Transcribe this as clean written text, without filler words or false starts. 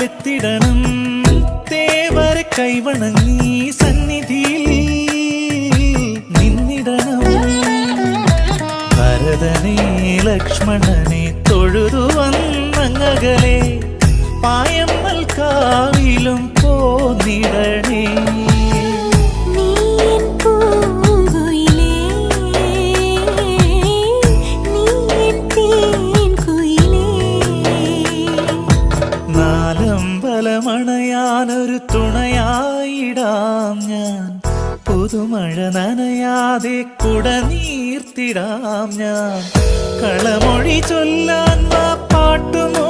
നാളെത്തിടണം തേവരെ കൈവണങ്ങി സന്നിധിയിൽ നിന്നിടണം. ഭരതനെ ലക്ഷ്മണനെ തൊഴുതു വന്നങ്ങകലെ പായമ്മൽ കാവിലും പോന്നിടണേ. നാലമ്പലമണയാനൊരു തുണയായിടാം ഞാൻ, പുതുമഴ നനയാതെ കുടനീർത്തിടാം ഞാൻ. കളമൊഴി ചൊല്ലാൻ പാട്ടുമോ